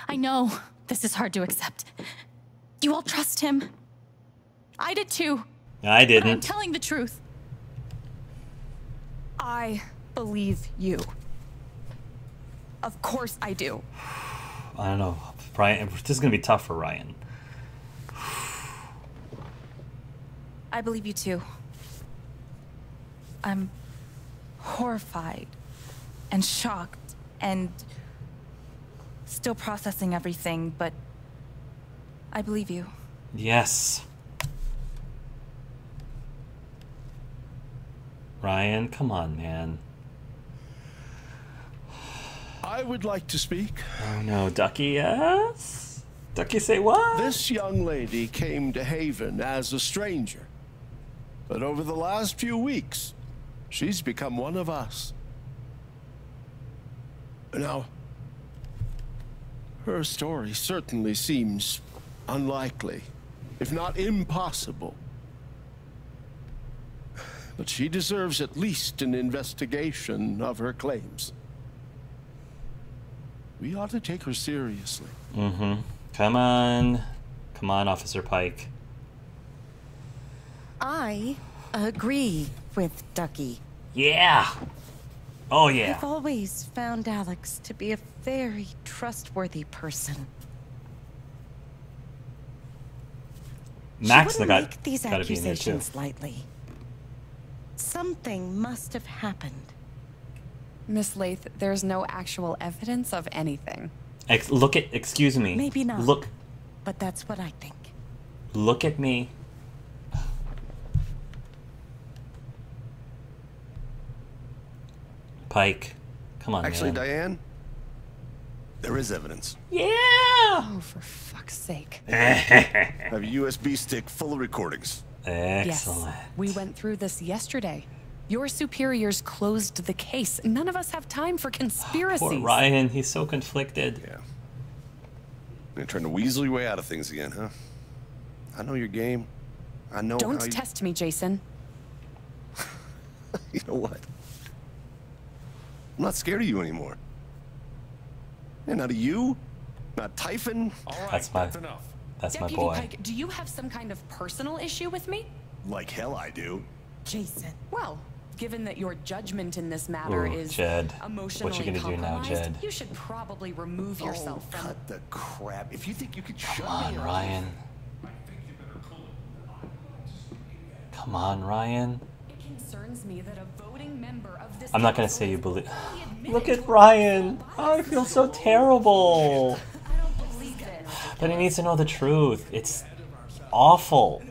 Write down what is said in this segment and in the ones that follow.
I know this is hard to accept. You all trust him. I did too. I didn't. But I'm telling the truth. I believe you. Of course I do. I don't know. Ryan, this is going to be tough for Ryan. I believe you too. I'm horrified and shocked and still processing everything, but I believe you. Yes. Ryan, come on, man. I would like to speak. Oh no, Ducky, yes? Ducky, say what? This young lady came to Haven as a stranger. But over the last few weeks, she's become one of us. Now, her story certainly seems unlikely, if not impossible. But she deserves at least an investigation of her claims. We ought to take her seriously. Mm-hmm. Come on. Come on, Officer Pike. I agree with Ducky. Yeah. Oh, yeah. I've always found Alex to be a very trustworthy person. Max, she the guy, make these gotta be in there too. accusations lightly. Something must have happened. Miss Lath, there's no actual evidence of anything. Look at, excuse me. Maybe not. Look. But that's what I think. Look at me. Pike, come on, Actually, man. Diane, there is evidence. Yeah! Oh, for fuck's sake. I have a USB stick full of recordings. Excellent. Yes, we went through this yesterday. Your superiors closed the case. None of us have time for conspiracies. Poor Ryan, he's so conflicted. Yeah. You're trying to weasel your way out of things again, huh? I know your game. I know Don't how you... test me, Jason. You know what? I'm not scared of you anymore. And not of you, not Typhon. All right, That's enough. my Deputy boy. Pike, do you have some kind of personal issue with me? Like hell I do. Jason. Well, given that your judgment in this matter Ooh, is Jed. emotionally What you gonna do now, compromised, Jed? you should probably remove yourself Oh, from cut the crap. If you think you could shut Come on, me up... Ryan. Come on, Ryan. It concerns me that a voting member of this I'm not gonna council say you has believe. openly admitted Look at to Ryan. a Oh, I feel so bias. terrible. I don't believe it. But he needs to know the truth. It's awful.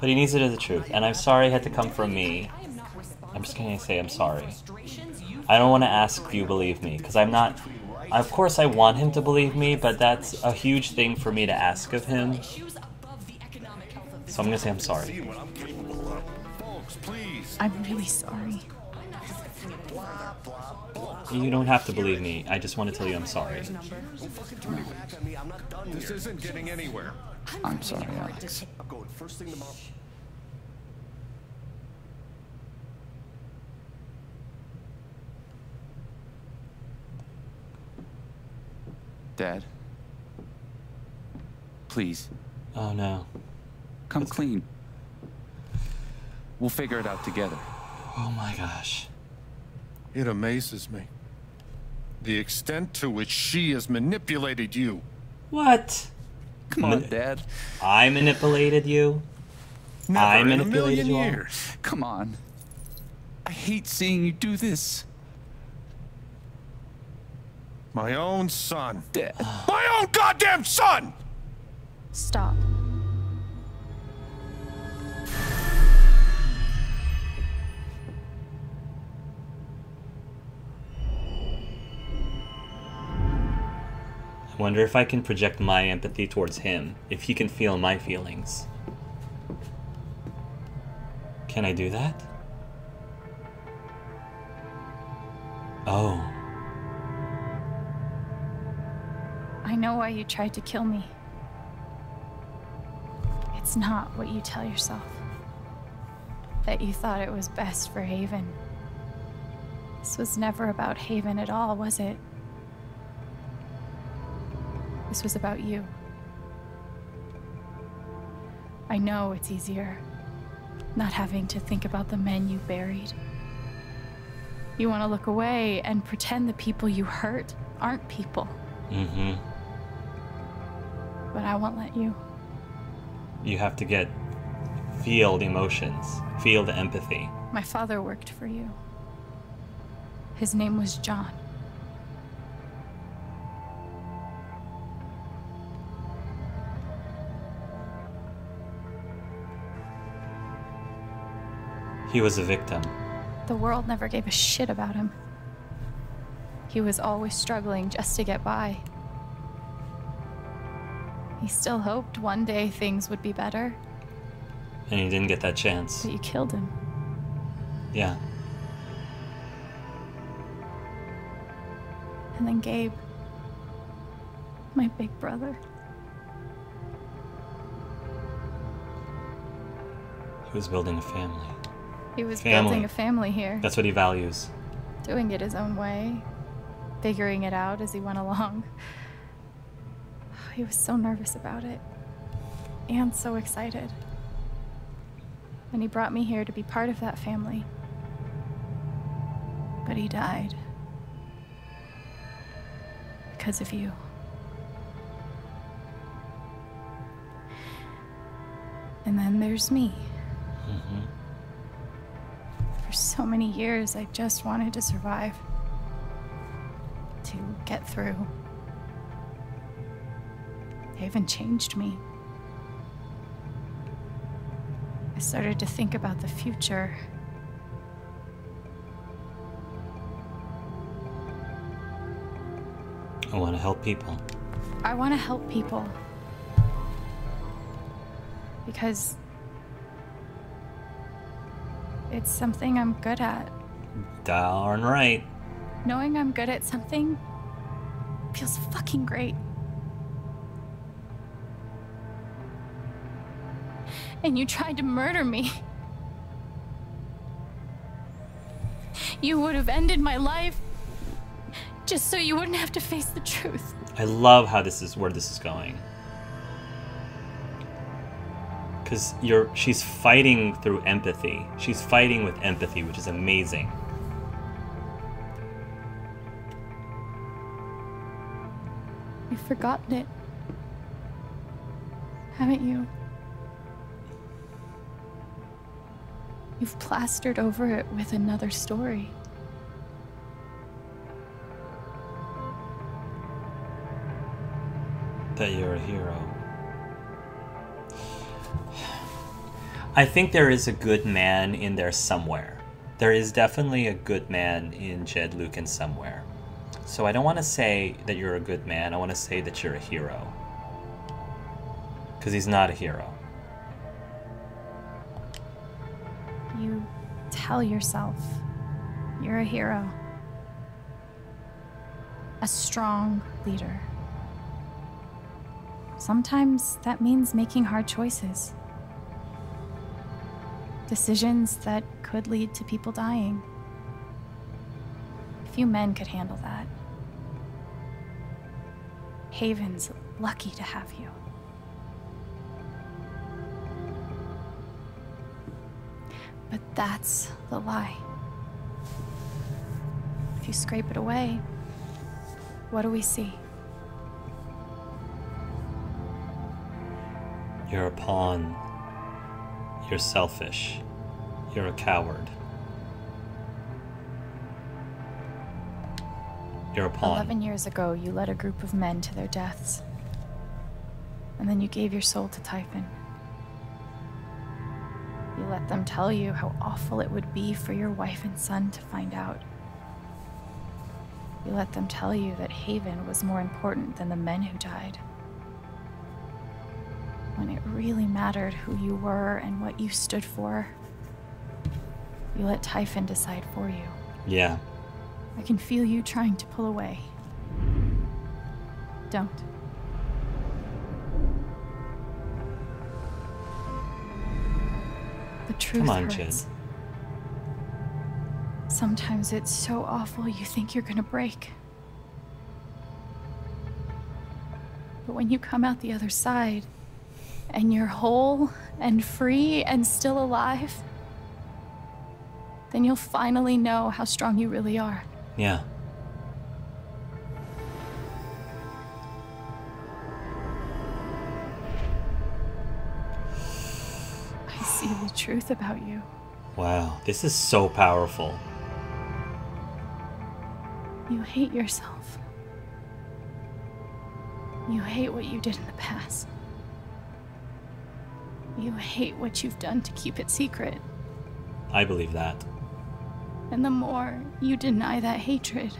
But he needs to know the truth. And I'm sorry it had to come from me. I am not responsible I'm just gonna for say I'm any sorry. frustrations you I don't want to ask, do you believe me? Because I'm not... Of course I want him to believe me, but that's a huge thing for me to ask of him. issues above the economic health of this So I'm gonna say I'm sorry. See what I'm capable of. Folks, please. I'm really sorry. You don't have to believe me. I just want to tell you I'm sorry. This isn't getting anywhere. I'm sorry, Alex. I'm going first thing tomorrow. Dad. Please, Oh no. come clean. We'll figure it out together. Oh my gosh. It amazes me. The extent to which she has manipulated you. What? Come on, Dad. I manipulated you? Never I in a manipulated million you all? years. Come on. I hate seeing you do this. My own son. Dad. My own goddamn son! Stop. I wonder if I can project my empathy towards him, if he can feel my feelings. Can I do that? Oh. I know why you tried to kill me. It's not what you tell yourself. That you thought it was best for Haven. This was never about Haven at all, was it? This was about you. I know it's easier not having to think about the men you buried. You want to look away and pretend the people you hurt aren't people. Mm-hmm. But I won't let you. You have to feel the emotions, feel the empathy. My father worked for you. His name was John. He was a victim. The world never gave a shit about him. He was always struggling just to get by. He still hoped one day things would be better. And he didn't get that chance. But you killed him. Yeah. And then Gabe, my big brother. He was building a family. He was building a family here. That's what he values. Doing it his own way. Figuring it out as he went along. He was so nervous about it. And so excited. And he brought me here to be part of that family. But he died. Because of you. And then there's me. Mm-hmm. For so many years, I just wanted to survive. To get through. Haven changed me. I started to think about the future. I want to help people. I want to help people. Because it's something I'm good at. Darn right. Knowing I'm good at something feels fucking great. And you tried to murder me. You would have ended my life just so you wouldn't have to face the truth. I love how where this is going. Because she's fighting through empathy. She's fighting with empathy, which is amazing. You've forgotten it, haven't you? You've plastered over it with another story. That you're a hero. I think there is a good man in there somewhere. There is definitely a good man in Jed Lucan somewhere. So I don't want to say that you're a good man. I want to say that you're a hero. Because he's not a hero. You tell yourself you're a hero. A strong leader. Sometimes that means making hard choices. Decisions that could lead to people dying. Few men could handle that. Haven's lucky to have you. But that's the lie. If you scrape it away, what do we see? You're a pawn. You're selfish. You're a coward. You're a pawn. 11 years ago, you led a group of men to their deaths. And then you gave your soul to Typhon. You let them tell you how awful it would be for your wife and son to find out. You let them tell you that Haven was more important than the men who died. When it really mattered who you were and what you stood for, you let Typhon decide for you. Yeah. I can feel you trying to pull away. Don't. The truth Come on, hurts. Jed. Sometimes it's so awful you think you're gonna break. But when you come out the other side, and you're whole and free and still alive, then you'll finally know how strong you really are. Yeah. I see the truth about you. Wow, this is so powerful. You hate yourself. You hate what you did in the past. You hate what you've done to keep it secret. I believe that. And the more you deny that hatred,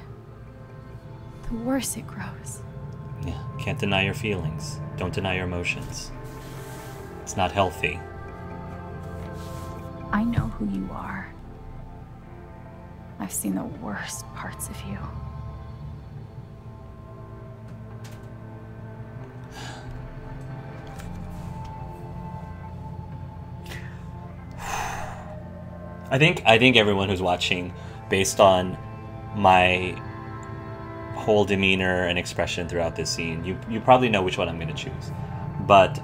the worse it grows. Yeah, can't deny your feelings. Don't deny your emotions. It's not healthy. I know who you are. I've seen the worst parts of you. I think everyone who's watching, based on my whole demeanor and expression throughout this scene, you probably know which one I'm going to choose. But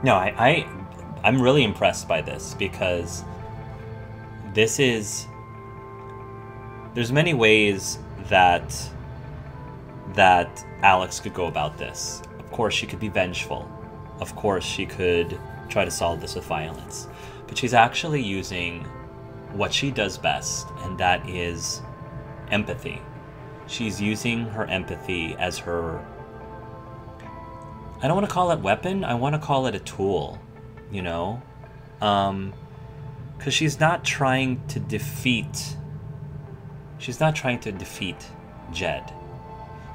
no, I'm really impressed by this, because there's many ways that Alex could go about this. Of course, she could be vengeful. Of course, she could try to solve this with violence. But she's actually using what she does best, and that is empathy. She's using her empathy as her... I don't want to call it weapon, I want to call it a tool, you know? Because she's not trying to defeat... She's not trying to defeat Jed.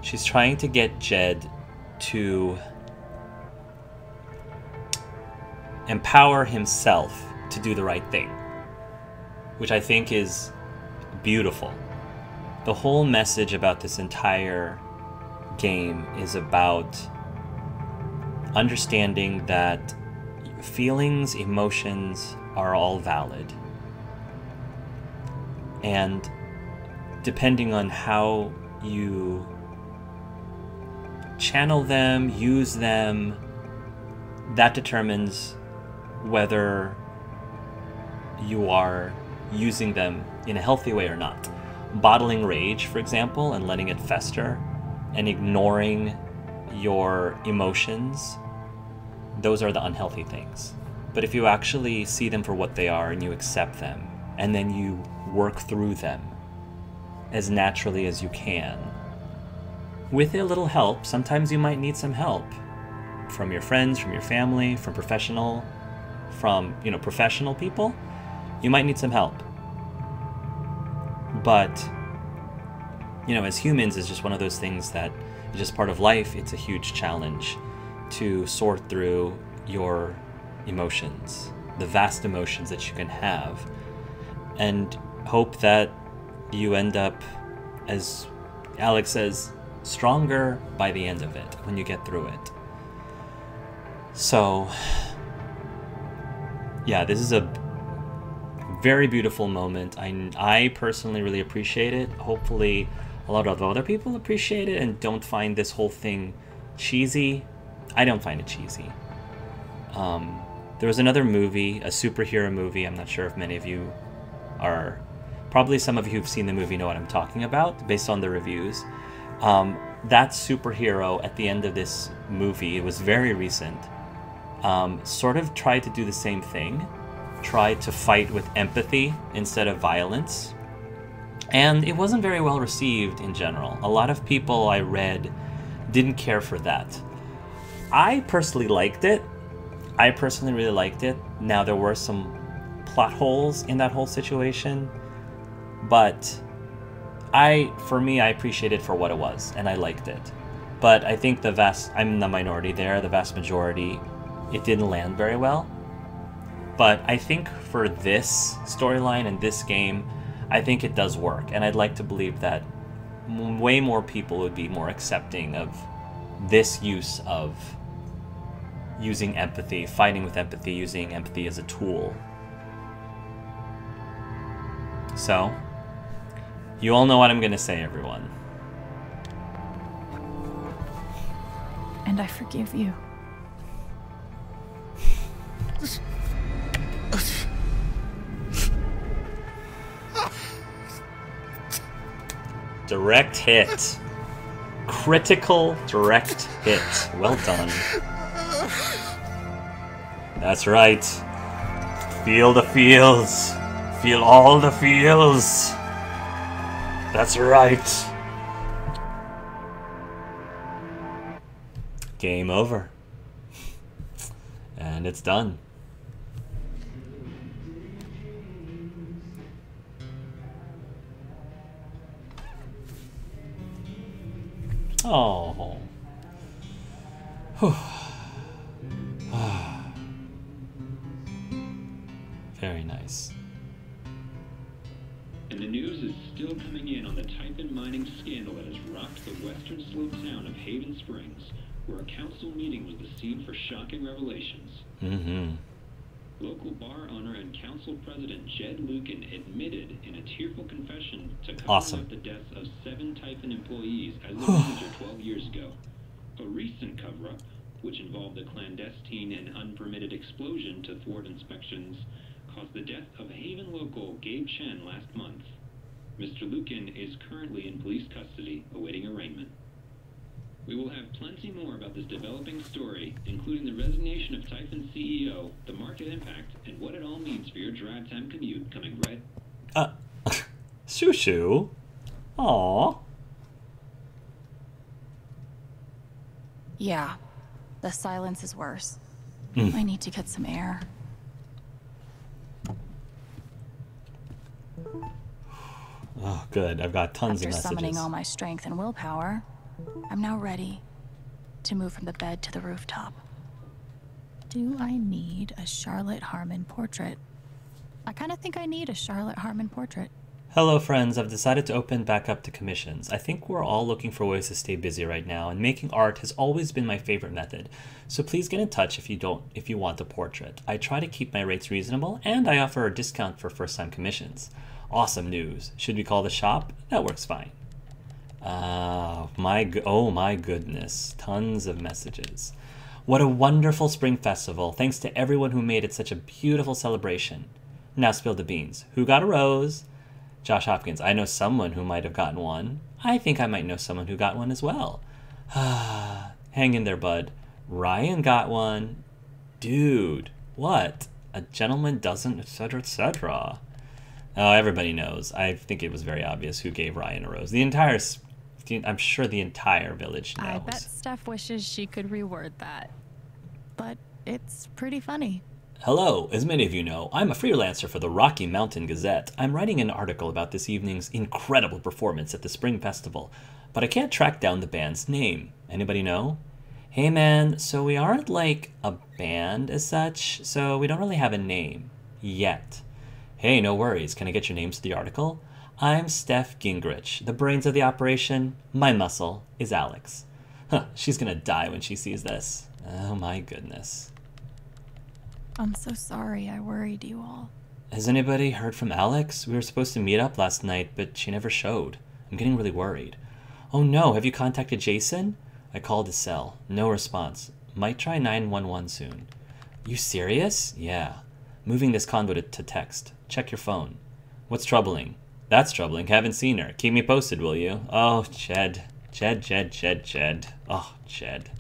She's trying to get Jed to empower himself to do the right thing, which I think is beautiful. The whole message about this entire game is about understanding that feelings, emotions are all valid. And depending on how you channel them, use them, that determines whether you are using them in a healthy way or not. Bottling rage, for example, and letting it fester, and ignoring your emotions, those are the unhealthy things. But if you actually see them for what they are and you accept them, and then you work through them as naturally as you can, with a little help, sometimes you might need some help from your friends, from your family, from professional people. You might need some help. But, as humans, it's just one of those things that is just part of life. It's a huge challenge to sort through your emotions, the vast emotions that you can have, and hope that you end up, as Alex says, stronger by the end of it, when you get through it. So, yeah, this is a very beautiful moment. I personally really appreciate it. Hopefully a lot of other people appreciate it and don't find this whole thing cheesy. I don't find it cheesy. There was another movie, a superhero movie, I'm not sure if many of you are... Probably some of you who've seen the movie know what I'm talking about, based on the reviews. That superhero at the end of this movie, it was very recent, sort of tried to do the same thing. Tried to fight with empathy instead of violence. And it wasn't very well received in general. A lot of people I read didn't care for that. I personally liked it. I personally really liked it. Now, there were some plot holes in that whole situation, but for me, I appreciated it for what it was, and I liked it. But I think I'm the minority there, the vast majority, it didn't land very well. But I think for this storyline and this game, I think it does work. And I'd like to believe that way more people would be more accepting of this use of using empathy, fighting with empathy, using empathy as a tool. So, you all know what I'm going to say, everyone. And I forgive you. Direct hit. Critical direct hit. Well done. That's right. Feel the feels. Feel all the feels. That's right. Game over. And it's done. Oh. Very nice. And the news is still coming in on the Typhon mining scandal that has rocked the western slope town of Haven Springs, where a council meeting was the scene for shocking revelations. Local bar owner and council president Jed Lucan admitted in a tearful confession to covering up the deaths of 7 Typhon employees as the manager 12 years ago. A recent cover-up, which involved a clandestine and unpermitted explosion to thwart inspections, caused the death of Haven local Gabe Chen last month. Mr. Lucan is currently in police custody, awaiting arraignment. We will have plenty more about this developing story, including the resignation of Typhon CEO, the market impact, and what it all means for your drive time commute coming right... Shoo-shoo. Aww. Yeah, the silence is worse. I need to get some air. Oh, good. I've got tons of After messages. summoning all my strength and willpower, I'm now ready to move from the bed to the rooftop. Do I need a Charlotte Harmon portrait? I kind of think I need a Charlotte Harmon portrait. Hello friends, I've decided to open back up to commissions. I think we're all looking for ways to stay busy right now, and making art has always been my favorite method. So please get in touch if you want a portrait. I try to keep my rates reasonable, and I offer a discount for first-time commissions. Awesome news. Should we call the shop? That works fine. Oh my goodness. Tons of messages. What a wonderful spring festival. Thanks to everyone who made it such a beautiful celebration. Now spill the beans. Who got a rose? Josh Hopkins. I know someone who might have gotten one. I think I might know someone who got one as well. Hang in there, bud. Ryan got one. Dude, what? A gentleman doesn't, etc., etc. Oh, everybody knows. I think it was very obvious who gave Ryan a rose. I'm sure the entire village knows. I bet Steph wishes she could reword that. But it's pretty funny. Hello, as many of you know, I'm a freelancer for the Rocky Mountain Gazette. I'm writing an article about this evening's incredible performance at the Spring Festival, but I can't track down the band's name. Anybody know? Hey man, so we aren't like a band as such, so we don't really have a name. Yet. Hey, no worries, can I get your names to the article? I'm Steph Gingrich, the brains of the operation. My muscle is Alex. Huh, she's gonna die when she sees this. Oh my goodness. I'm so sorry I worried you all. Has anybody heard from Alex? We were supposed to meet up last night, but she never showed. I'm getting really worried. Oh no, have you contacted Jason? I called his cell. No response. Might try 911 soon. You serious? Yeah. Moving this convo to text. Check your phone. What's troubling? That's troubling. Haven't seen her. Keep me posted, will you? Oh, Jed. Jed. Oh, Jed.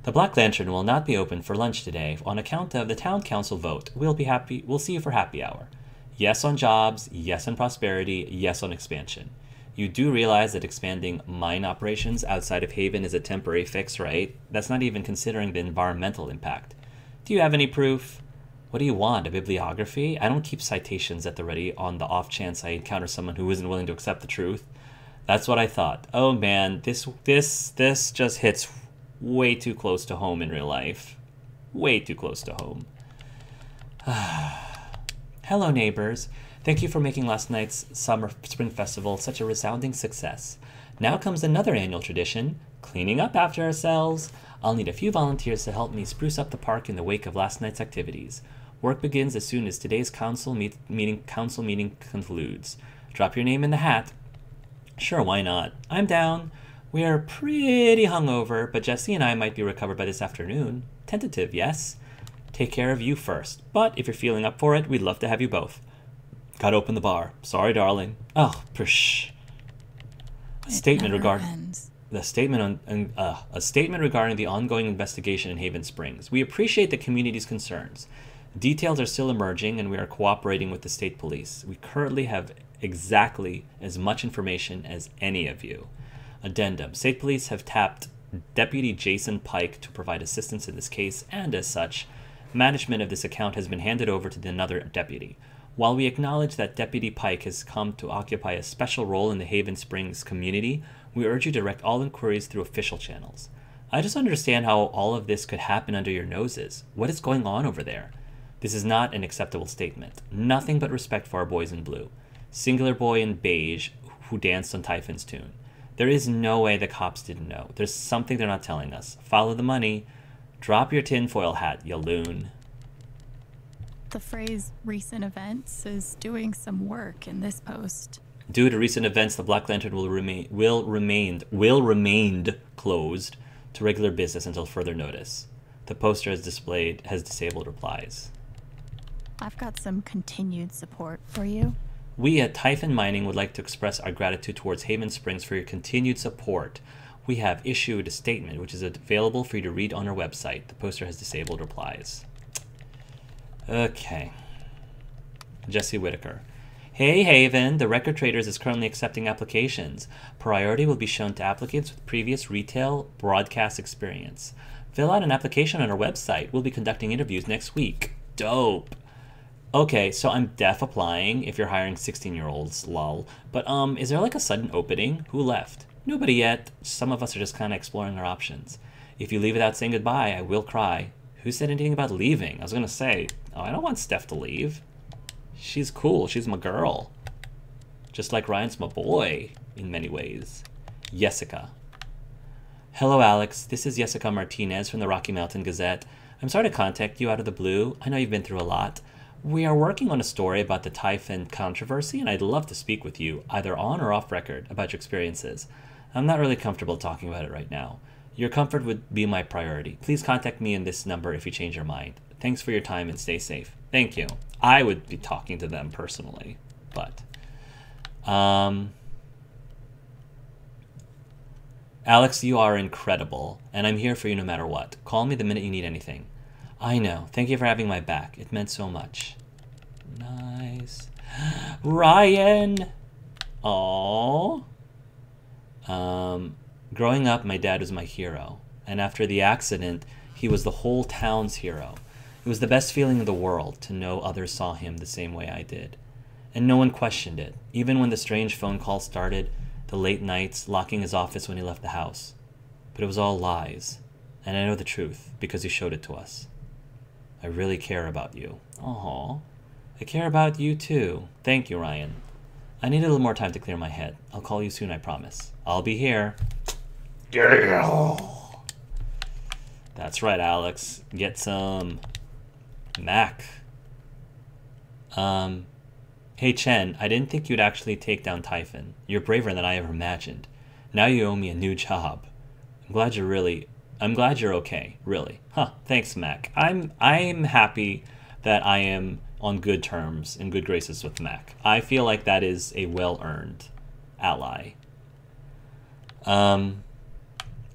The Black Lantern will not be open for lunch today on account of the town council vote. We'll see you for happy hour. Yes on jobs, yes on prosperity, yes on expansion. You do realize that expanding mine operations outside of Haven is a temporary fix, right? That's not even considering the environmental impact. Do you have any proof? What do you want, a bibliography? I don't keep citations at the ready on the off chance I encounter someone who isn't willing to accept the truth. That's what I thought. Oh man, this just hits way too close to home in real life. Way too close to home. Hello, neighbors. Thank you for making last night's Spring Festival such a resounding success. Now comes another annual tradition, cleaning up after ourselves. I'll need a few volunteers to help me spruce up the park in the wake of last night's activities. Work begins as soon as today's council meeting concludes. Drop your name in the hat. Sure, why not? I'm down. We are pretty hungover, but Jesse and I might be recovered by this afternoon. Tentative, yes? Take care of you first, but if you're feeling up for it, we'd love to have you both. Gotta open the bar. Sorry, darling. Oh, psh. A statement regarding a statement regarding the ongoing investigation in Haven Springs. We appreciate the community's concerns. Details are still emerging, and we are cooperating with the state police. We currently have exactly as much information as any of you. Addendum. State police have tapped Deputy Jason Pike to provide assistance in this case, and as such, management of this account has been handed over to another deputy. While we acknowledge that Deputy Pike has come to occupy a special role in the Haven Springs community, we urge you to direct all inquiries through official channels. I just understand how all of this could happen under your noses. What is going on over there? This is not an acceptable statement. Nothing but respect for our boys in blue. Singular boy in beige who danced on Typhon's tune. There is no way the cops didn't know. There's something they're not telling us. Follow the money. Drop your tinfoil hat, you loon. The phrase recent events is doing some work in this post. Due to recent events, the Black Lantern will remain closed to regular business until further notice. The poster has disabled replies. I've got some continued support for you. We at Typhon Mining would like to express our gratitude towards Haven Springs for your continued support. We have issued a statement which is available for you to read on our website. The poster has disabled replies. Okay. Jesse Whitaker. Hey Haven, the Record Traders is currently accepting applications. Priority will be shown to applicants with previous retail broadcast experience. Fill out an application on our website. We'll be conducting interviews next week. Dope. Okay, so I'm def applying if you're hiring 16-year-olds, lol. But is there like a sudden opening? Who left? Nobody yet. Some of us are just kind of exploring our options. If you leave without saying goodbye, I will cry. Who said anything about leaving? I was gonna say, oh, I don't want Steph to leave. She's cool. She's my girl. Just like Ryan's my boy in many ways. Jessica. Hello, Alex. This is Jessica Martinez from the Rocky Mountain Gazette. I'm sorry to contact you out of the blue. I know you've been through a lot. We are working on a story about the Typhon controversy, and I'd love to speak with you, either on or off record, about your experiences. I'm not really comfortable talking about it right now. Your comfort would be my priority. Please contact me in this number if you change your mind. Thanks for your time and stay safe. Thank you. I would be talking to them personally, but... Alex, you are incredible, and I'm here for you no matter what. Call me the minute you need anything. I know. Thank you for having my back. It meant so much. Nice. Ryan! Aww. Growing up, my dad was my hero. And after the accident, he was the whole town's hero. It was the best feeling in the world to know others saw him the same way I did. And no one questioned it, even when the strange phone calls started, the late nights, locking his office when he left the house. But it was all lies. And I know the truth, because he showed it to us. I really care about you. Aww. I care about you too. Thank you, Ryan. I need a little more time to clear my head. I'll call you soon, I promise. I'll be here. Yeah. That's right, Alex. Get some Mac. Hey Chen, I didn't think you'd actually take down Typhon. You're braver than I ever imagined. Now you owe me a new job. I'm glad you're okay, really. Huh, thanks, Mac. I'm happy that I am on good terms, in good graces with Mac. I feel like that is a well-earned ally.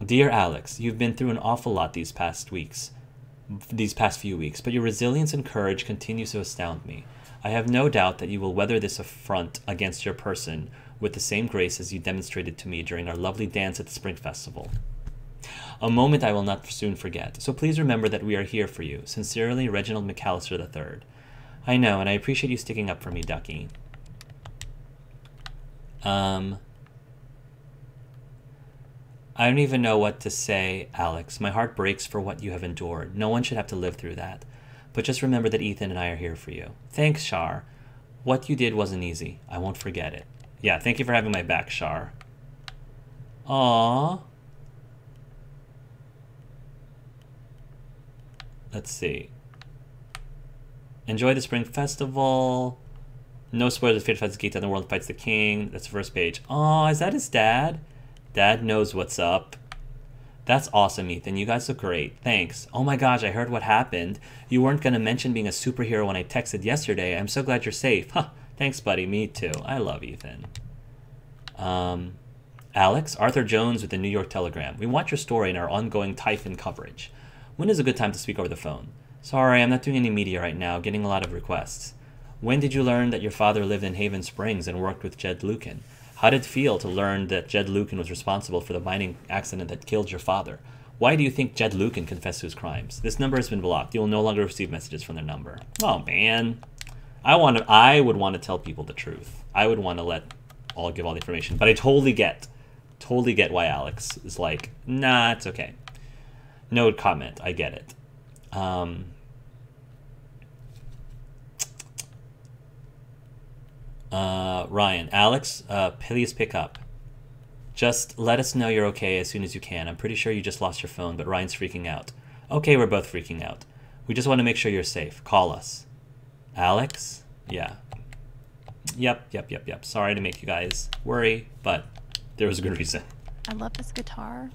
Dear Alex, you've been through an awful lot these past few weeks, but your resilience and courage continues to astound me. I have no doubt that you will weather this affront against your person with the same grace as you demonstrated to me during our lovely dance at the Spring Festival. A moment I will not soon forget, so please remember that we are here for you. Sincerely, Reginald McAllister III. I know, and I appreciate you sticking up for me, Ducky. I don't even know what to say, Alex. My heart breaks for what you have endured. No one should have to live through that. But just remember that Ethan and I are here for you. Thanks, Shar. What you did wasn't easy. I won't forget it. Yeah, thank you for having my back, Shar. Aww. Let's see. Enjoy the Spring Festival. No spoilers. Fate fights Geeta and the world fights the king. That's the first page. Aw, is that his dad? Dad knows what's up. That's awesome, Ethan. You guys look great. Thanks. Oh my gosh, I heard what happened. You weren't going to mention being a superhero when I texted yesterday. I'm so glad you're safe. Huh. Thanks, buddy. Me too. I love Ethan. Alex, Arthur Jones with the New York Telegram. We want your story in our ongoing Typhon coverage. When is a good time to speak over the phone? Sorry, I'm not doing any media right now, getting a lot of requests. When did you learn that your father lived in Haven Springs and worked with Jed Lucan? How did it feel to learn that Jed Lucan was responsible for the mining accident that killed your father? Why do you think Jed Lucan confessed to his crimes? This number has been blocked. You will no longer receive messages from their number. Oh, man. I would want to tell people the truth. I would want to give all the information. But I totally get why Alex is like, nah, it's okay. No comment. I get it. Ryan, Alex, please pick up. Just let us know you're okay as soon as you can. I'm pretty sure you just lost your phone, but Ryan's freaking out. Okay, we're both freaking out. We just want to make sure you're safe. Call us. Alex? Yeah. Yep. Sorry to make you guys worry, but there was a good reason. I love this guitar,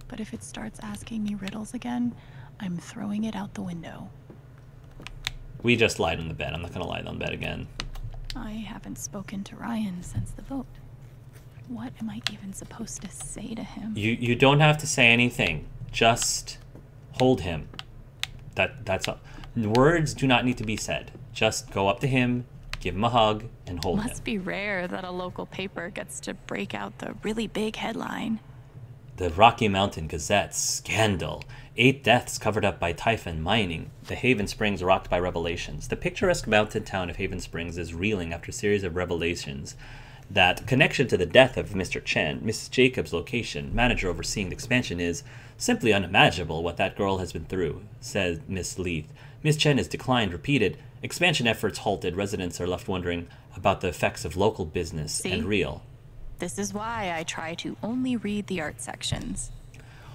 but if it starts asking me riddles again, I'm throwing it out the window. We just lied on the bed. I'm not going to lie on the bed again. I haven't spoken to Ryan since the vote. What am I even supposed to say to him? You don't have to say anything. Just hold him. That's all. Words do not need to be said. Just go up to him, give him a hug, and hold him. Must be rare that a local paper gets to break out the really big headline. The Rocky Mountain Gazette scandal. 8 deaths covered up by Typhon mining. The Haven Springs rocked by revelations. The picturesque mountain town of Haven Springs is reeling after a series of revelations that connection to the death of Mr. Chen, Mrs. Jacobs' location, manager overseeing the expansion, is simply unimaginable what that girl has been through, said Miss Leith. Miss Chen has declined, repeated. Expansion efforts halted. Residents are left wondering about the effects of local business and real. This is why I try to only read the art sections.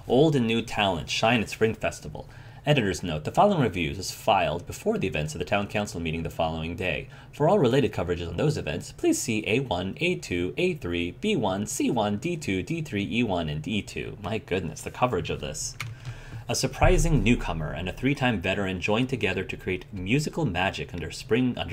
Old and new talent shine at Spring Festival. Editor's note, the following reviews was filed before the events of the Town Council meeting the following day. For all related coverages on those events, please see A1, A2, A3, B1, C1, D2, D3, E1, and E2. My goodness, the coverage of this. A surprising newcomer and a 3-time veteran joined together to create musical magic under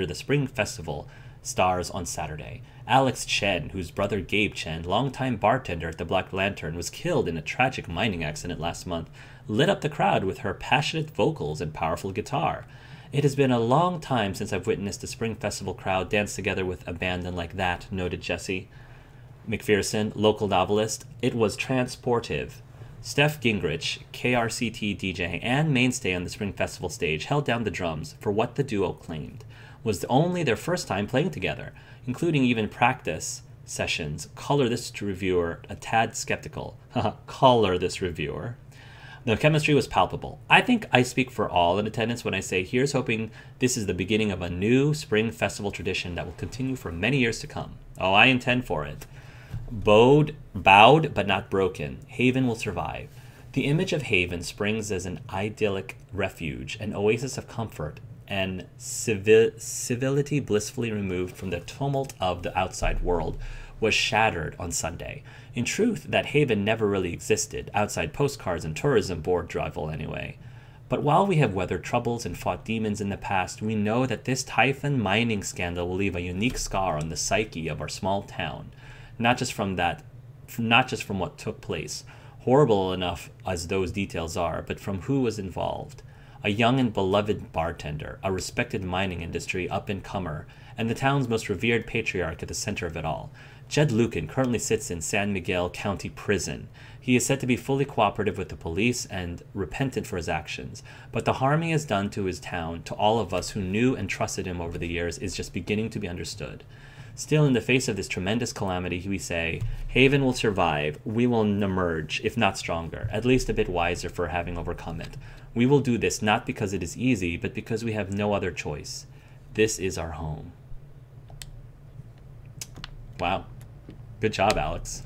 the Spring Festival stars on Saturday. Alex Chen, whose brother Gabe Chen, longtime bartender at the Black Lantern, was killed in a tragic mining accident last month, lit up the crowd with her passionate vocals and powerful guitar. It has been a long time since I've witnessed a Spring Festival crowd dance together with abandon like that, noted Jesse McPherson, local novelist. It was transportive. Steph Gingrich, KRCT DJ and mainstay on the Spring Festival stage, held down the drums for what the duo claimed was only their first time playing together, including even practice sessions. Color this reviewer a tad skeptical. Color this reviewer. The chemistry was palpable. I think I speak for all in attendance when I say here's hoping this is the beginning of a new Spring Festival tradition that will continue for many years to come. Oh, I intend for it. Bowed but not broken. Haven will survive. The image of Haven Springs as an idyllic refuge, an oasis of comfort, and civility blissfully removed from the tumult of the outside world, was shattered on Sunday. In truth, that Haven never really existed, outside postcards and tourism board drivel anyway. But while we have weathered troubles and fought demons in the past, we know that this Typhon mining scandal will leave a unique scar on the psyche of our small town. Not just from what took place, horrible enough as those details are, but from who was involved. A young and beloved bartender, a respected mining industry up-and-comer, and the town's most revered patriarch at the center of it all. Jed Lucan currently sits in San Miguel County Prison. He is said to be fully cooperative with the police and repentant for his actions, but the harm he has done to his town, to all of us who knew and trusted him over the years, is just beginning to be understood. Still, in the face of this tremendous calamity, we say, Haven will survive. We will emerge, if not stronger, at least a bit wiser for having overcome it. We will do this not because it is easy, but because we have no other choice. This is our home. Wow. Good job, Alex.